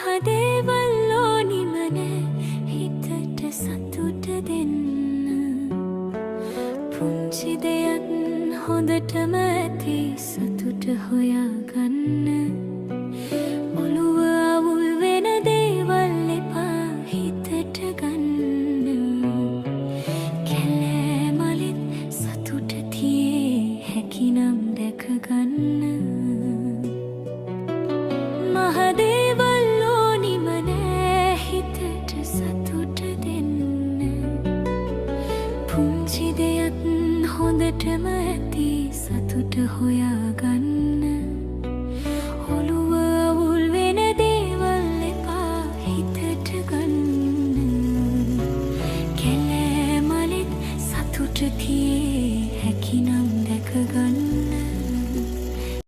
මහදේවල්ලෝනිම නෑ හිතට සතුට දෙන්න. පුංචි දෙයක් හොඳටම ඇති සතුට හොයාගන්න. ඔළුව අවුල් වෙන දේවල් එපා හිතට ගන්න. කැලෑමලෙත් සතුට තියේ හැකිනම් දැකගන්න. මහදේවල්ලෝනිම නෑ හිතට සතුට දෙන්න. පුංචි දෙයක් හොඳටම ඇති සතුට හොයා